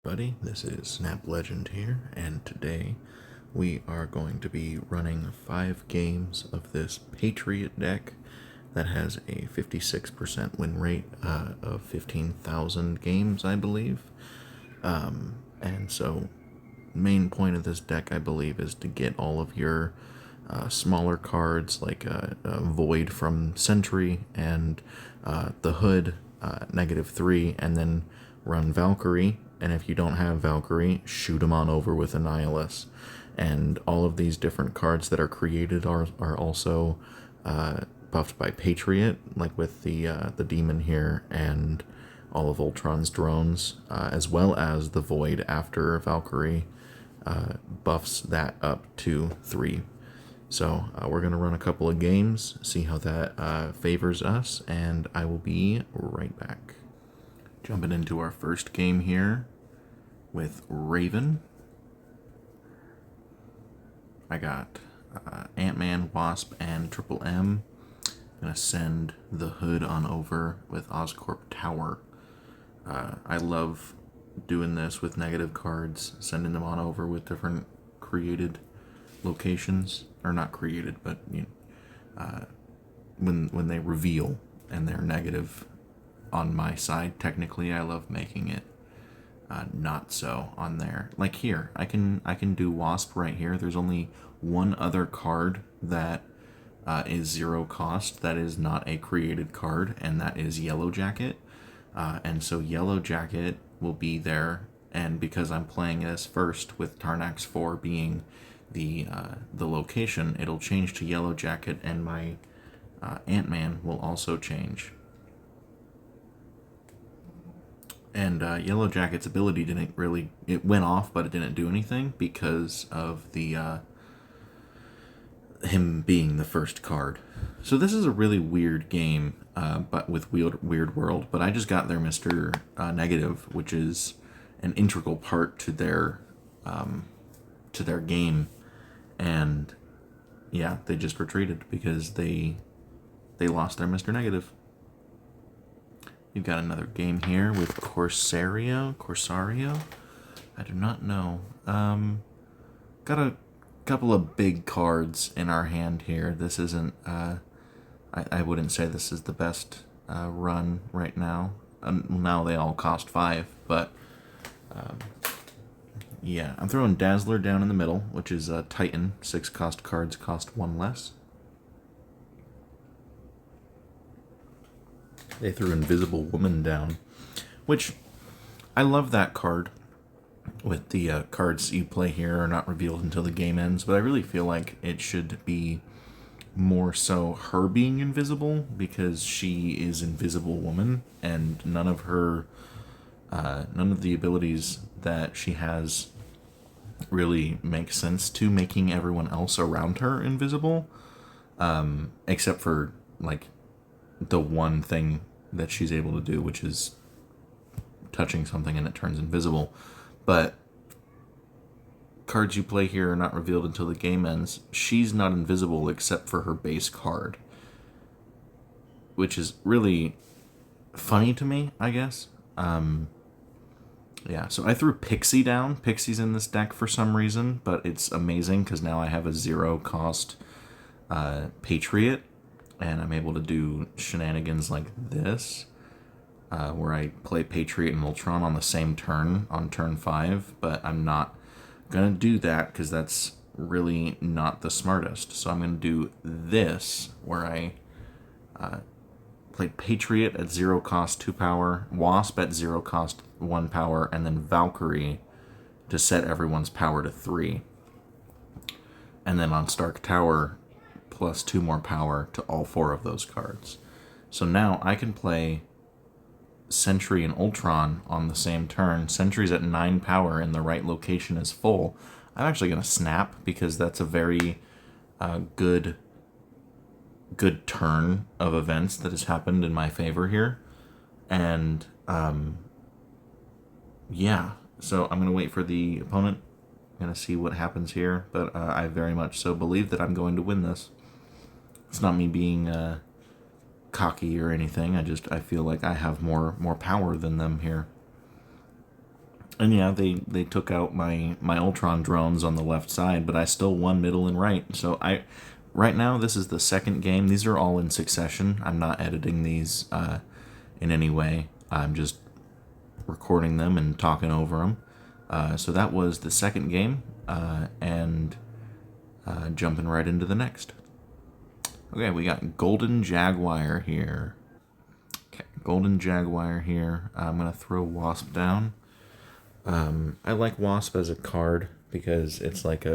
Buddy, this is Snap Legend here, and today we are going to be running 5 games of this Patriot deck that has a 56% win rate of 15,000 games, I believe. And so, main point of this deck, I believe, is to get all of your smaller cards like Void from Sentry and the Hood, -3, and then run Valkyrie. And if you don't have Valkyrie, shoot them on over with Annihilus. And all of these different cards that are created are also buffed by Patriot, like with the Demon here and all of Ultron's drones, as well as the Void after Valkyrie buffs that up to 3. So we're going to run a couple of games, see how that favors us, and I will be right back. Jumping into our first game here with Raven. I got Ant-Man, Wasp, and Triple M. I'm going to send the Hood on over with Oscorp Tower. I love doing this with negative cards, sending them on over with different created locations. Or not created, but when they reveal and they're negative on my side, technically I love making it not so on there. Like here, I can do Wasp right here. There's only one other card that is 0 cost that is not a created card, and that is Yellow Jacket. And so Yellow Jacket will be there, and because I'm playing this first with Tarnax 4 being the location, it'll change to Yellow Jacket, and my Ant-Man will also change. And Yellow Jacket's ability didn't really, it went off, but it didn't do anything because of the him being the first card. So this is a really weird game, but with Weird World. But I just got their Mr. Negative, which is an integral part to their game, and yeah, they just retreated because they lost their Mr. Negative. You've got another game here with Corsario. I do not know. Got a couple of big cards in our hand here. This isn't. I wouldn't say this is the best run right now. Now they all cost 5, but. Yeah, I'm throwing Dazzler down in the middle, which is Titan. 6 cost cards cost 1 less. They threw Invisible Woman down, which I love that card. With the cards you play here are not revealed until the game ends, but I really feel like it should be more so her being invisible, because she is Invisible Woman, and none of the abilities that she has really make sense to making everyone else around her invisible, except for like the one thing that she's able to do, which is touching something and it turns invisible. But cards you play here are not revealed until the game ends. She's not invisible except for her base card, which is really funny to me, I guess. Yeah, so I threw Pixie down. Pixie's in this deck for some reason, but it's amazing because now I have a 0 cost Patriot, and I'm able to do shenanigans like this, where I play Patriot and Ultron on the same turn, on turn 5, but I'm not going to do that because that's really not the smartest. So I'm going to do this, where I play Patriot at 0 cost 2 power, Wasp at 0 cost 1 power, and then Valkyrie to set everyone's power to 3. And then on Stark Tower, plus 2 more power to all 4 of those cards. So now I can play Sentry and Ultron on the same turn. Sentry's at 9 power and the right location is full. I'm actually going to snap because that's a very good turn of events that has happened in my favor here. And yeah, so I'm going to wait for the opponent. I'm going to see what happens here, but I very much so believe that I'm going to win this. It's not me being cocky or anything. I feel like I have more power than them here. And yeah, they took out my Ultron drones on the left side, but I still won middle and right. So right now this is the second game. These are all in succession. I'm not editing these in any way. I'm just recording them and talking over them. So that was the second game, and jumping right into the next. Okay, we got Golden Jaguar here. Okay, Golden Jaguar here. I'm gonna throw Wasp down. I like Wasp as a card because it's like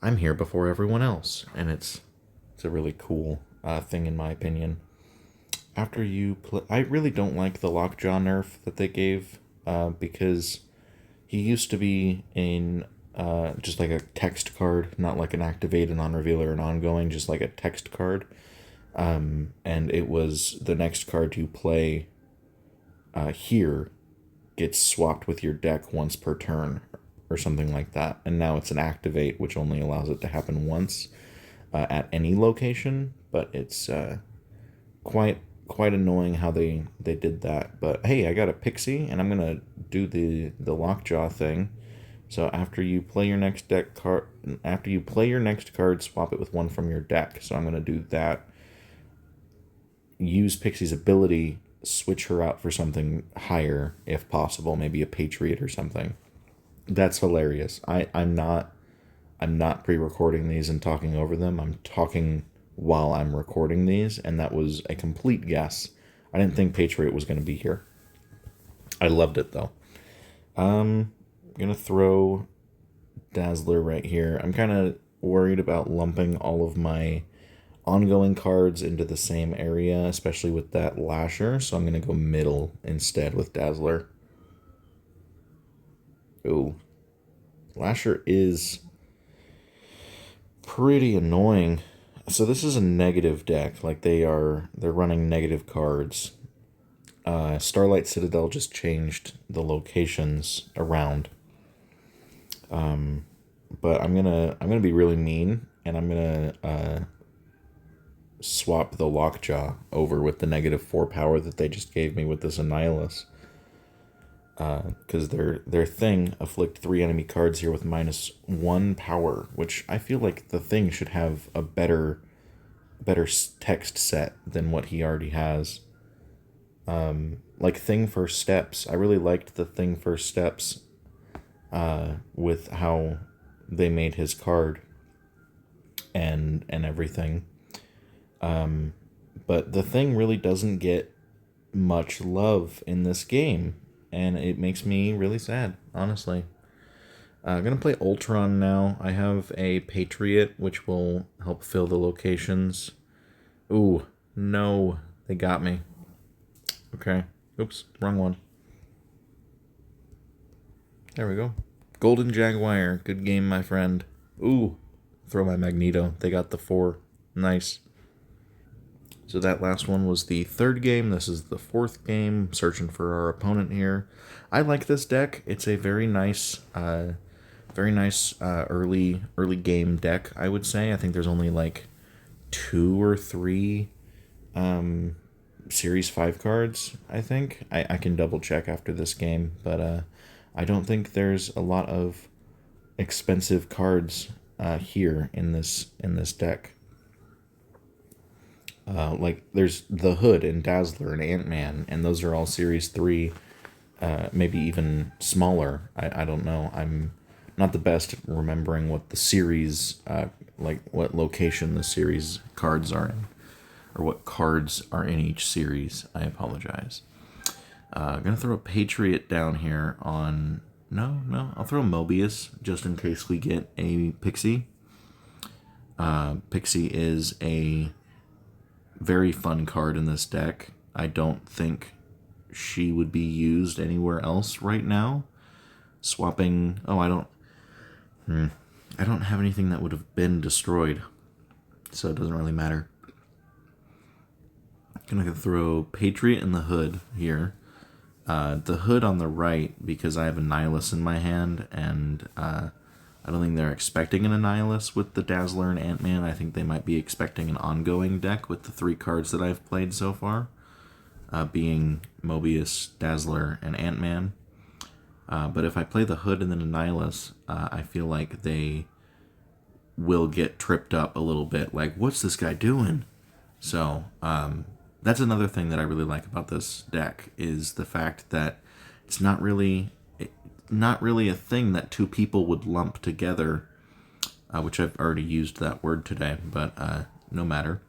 I'm here before everyone else, and it's a really cool thing in my opinion. After you play, I really don't like the Lockjaw nerf that they gave because he used to be in just like a text card, not like an activate, a non-reveal, or an ongoing, just like a text card. And it was the next card you play here gets swapped with your deck once per turn or something like that. And now it's an activate, which only allows it to happen once at any location. But it's quite annoying how they did that. But hey, I got a Pixie, and I'm gonna do the Lockjaw thing. So after you play your next card, swap it with one from your deck. So I'm gonna do that. Use Pixie's ability, switch her out for something higher if possible, maybe a Patriot or something. That's hilarious. I'm not pre-recording these and talking over them. I'm talking while I'm recording these, and that was a complete guess. I didn't think Patriot was going to be here. I loved it though. I'm gonna throw Dazzler right here. I'm kind of worried about lumping all of my ongoing cards into the same area, especially with that Lasher, so I'm going to go middle instead with Dazzler. Ooh. Lasher is pretty annoying. So this is a negative deck, like they're running negative cards. Starlight Citadel just changed the locations around. But I'm gonna be really mean, and I'm gonna swap the Lockjaw over with the -4 power that they just gave me with this Annihilus. Because their thing afflict 3 enemy cards here with -1 power, which I feel like the thing should have a better text set than what he already has. Like Thing First Steps. I really liked the Thing First Steps with how they made his card and everything. But the Thing really doesn't get much love in this game, and it makes me really sad, honestly. I'm going to play Ultron now. I have a Patriot, which will help fill the locations. Ooh, no, they got me. Okay, oops, wrong one. There we go. Golden Jaguar, good game, my friend. Ooh, throw my Magneto. They got the 4. Nice. So that last one was the third game. This is the fourth game. Searching for our opponent here. I like this deck. It's a very nice early game deck, I would say. I think there's only like 2 or 3 Series 5 cards, I think. I can double check after this game, but I don't think there's a lot of expensive cards here in this deck. Like there's the Hood and Dazzler and Ant-Man, and those are all Series 3, maybe even smaller. I don't know. I'm not the best at remembering what the series, like what location the series cards are in, or what cards are in each series. I apologize. I'm going to throw a Patriot down here on... No, I'll throw Mobius just in case we get a Pixie. Pixie is a very fun card in this deck. I don't think she would be used anywhere else right now. Swapping... Oh, I don't have anything that would have been destroyed, so it doesn't really matter. I'm going to throw Patriot in the Hood here. The Hood on the right, because I have a Nihilus in my hand, and I don't think they're expecting an Annihilus with the Dazzler and Ant-Man. I think they might be expecting an ongoing deck with the 3 cards that I've played so far, being Mobius, Dazzler, and Ant-Man. But if I play the Hood and then a Nihilus, I feel like they will get tripped up a little bit. Like, what's this guy doing? So that's another thing that I really like about this deck is the fact that it's not really a thing that two people would lump together, which I've already used that word today, but no matter.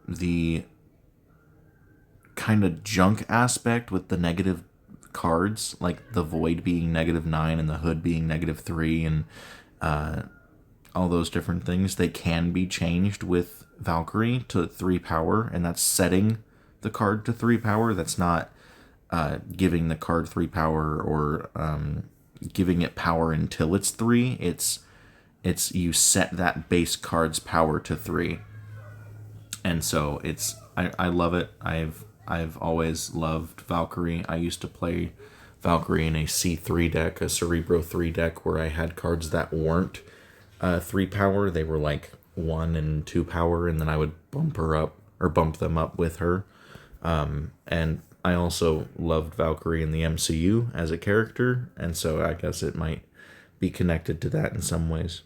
The kind of junk aspect with the negative cards, like the Void being -9 and the Hood being -3 and all those different things, they can be changed with Valkyrie to 3 power, and that's setting the card to 3 power. That's not giving the card 3 power or giving it power until it's 3. It's you set that base card's power to 3. And so I love it. I've always loved Valkyrie. I used to play Valkyrie in a C3 deck, a Cerebro 3 deck, where I had cards that weren't 3 power. They were like 1 and 2 power, and then I would bump them up with her. And I also loved Valkyrie in the MCU as a character, and so I guess it might be connected to that in some ways.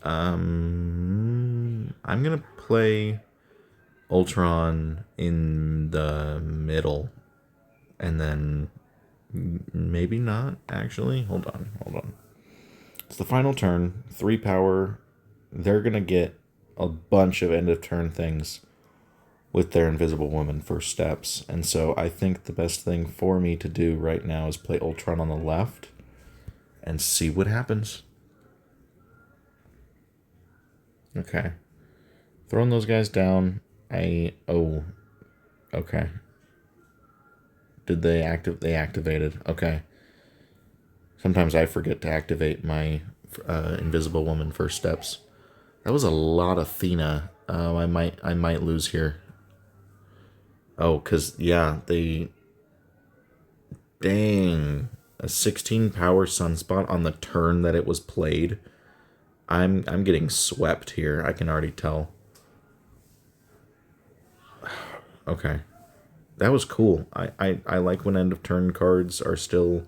I'm gonna play Ultron in the middle, and then maybe not, actually. Hold on. It's the final turn, 3 power. They're going to get a bunch of end of turn things with their Invisible Woman first steps, and so I think the best thing for me to do right now is play Ultron on the left and see what happens. Okay. Throwing those guys down. Okay. Did they They activated. Okay. Sometimes I forget to activate my Invisible Woman first steps. That was a lot of Athena. I might lose here. Oh, cause yeah, dang, a 16 power Sunspot on the turn that it was played. I'm getting swept here. I can already tell. Okay. That was cool. I like when end of turn cards are still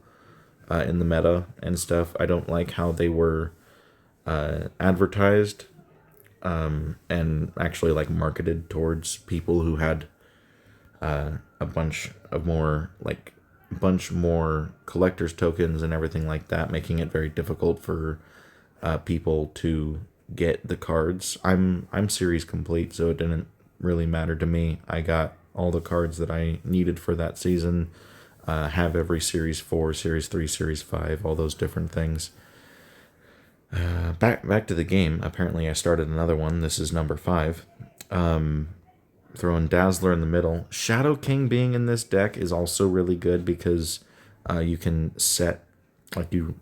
in the meta and stuff. I don't like how they were advertised and actually like marketed towards people who had a bunch more collector's tokens and everything like that, making it very difficult for people to get the cards. I'm series complete, so it didn't really matter to me. I got all the cards that I needed for that season. Have every Series 4, Series 3, Series 5, all those different things. Back to the game. Apparently I started another one. This is number 5. Throwing Dazzler in the middle. Shadow King being in this deck is also really good because you can you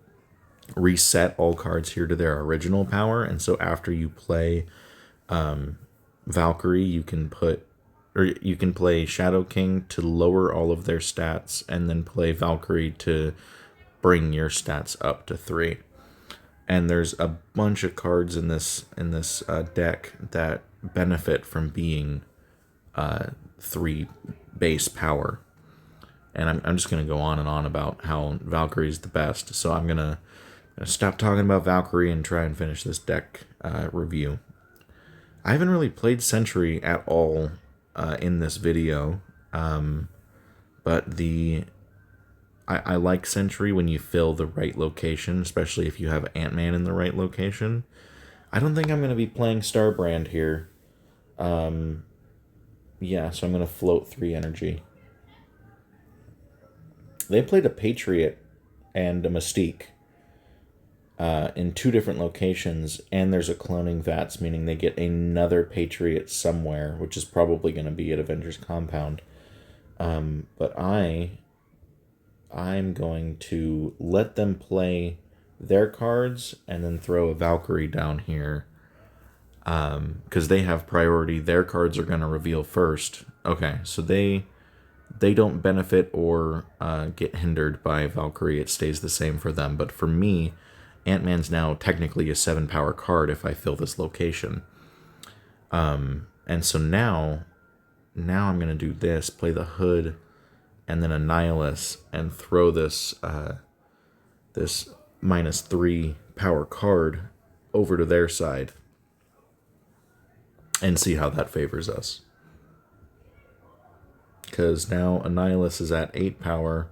reset all cards here to their original power, and so after you play Valkyrie, you can play Shadow King to lower all of their stats, and then play Valkyrie to bring your stats up to 3. And there's a bunch of cards in this deck that benefit from being 3 base power. And I'm just gonna go on and on about how Valkyrie is the best. So I'm gonna stop talking about Valkyrie and try and finish this deck review. I haven't really played Sentry at all in this video, but I like Sentry when you fill the right location, especially if you have Ant-Man in the right location. I don't think I'm going to be playing Starbrand here. Yeah, so I'm going to float 3 energy. They played a Patriot and a Mystique in 2 different locations, and there's a cloning Vats, meaning they get another Patriot somewhere, which is probably going to be at Avengers Compound. But I'm going to let them play their cards and then throw a Valkyrie down here. Because they have priority. Their cards are going to reveal first. Okay, so they don't benefit or get hindered by Valkyrie. It stays the same for them. But for me, Ant-Man's now technically a 7 power card if I fill this location. And so now I'm going to do this, play the Hood and then a Nihilus and throw this this -3 power card over to their side and see how that favors us. Because now a Nihilus is at 8 power.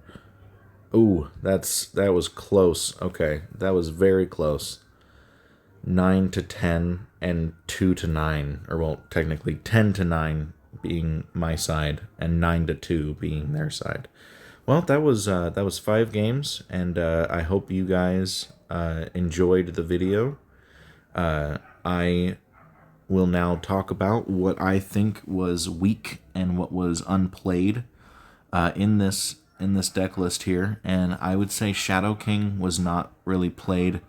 Ooh, that was close. Okay, that was very close. 9 to 10 and 2 to 9, or well, technically 10 to 9 being my side and 9 to 2 being their side. Well, that was 5 games, and I hope you guys enjoyed the video. I will now talk about what I think was weak and what was unplayed in this deck list here, and I would say Shadow King was not really played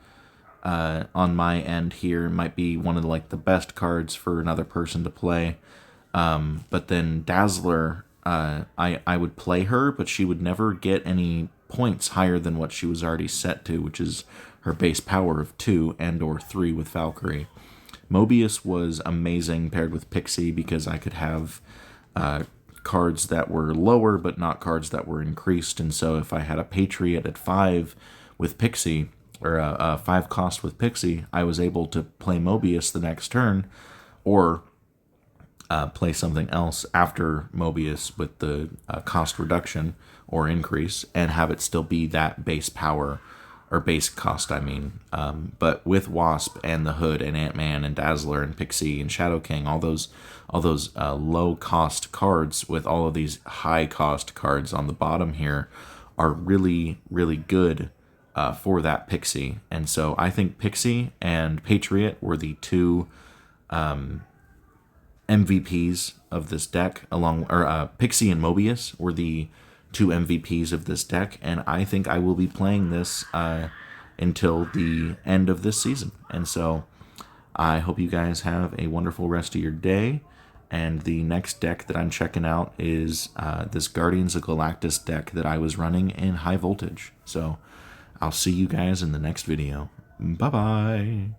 on my end here. Might be one of the best cards for another person to play. But then Dazzler, I would play her, but she would never get any points higher than what she was already set to, which is her base power of 2 and or 3 with Valkyrie. Mobius was amazing paired with Pixie because I could have cards that were lower but not cards that were increased. And so if I had a Patriot at 5 with Pixie, or a 5 cost with Pixie, I was able to play Mobius the next turn, or play something else after Mobius with the cost reduction or increase, and have it still be that base power, or base cost, I mean. But with Wasp and the Hood and Ant-Man and Dazzler and Pixie and Shadow King, all those low cost cards with all of these high cost cards on the bottom here are really, really good for that Pixie. And so I think Pixie and Patriot were the two MVPs of this deck, Pixie and Mobius were the two MVPs of this deck, and I think I will be playing this until the end of this season. And so I hope you guys have a wonderful rest of your day, and the next deck that I'm checking out is this Guardians of Galactus deck that I was running in High Voltage. So I'll see you guys in the next video. Bye-bye!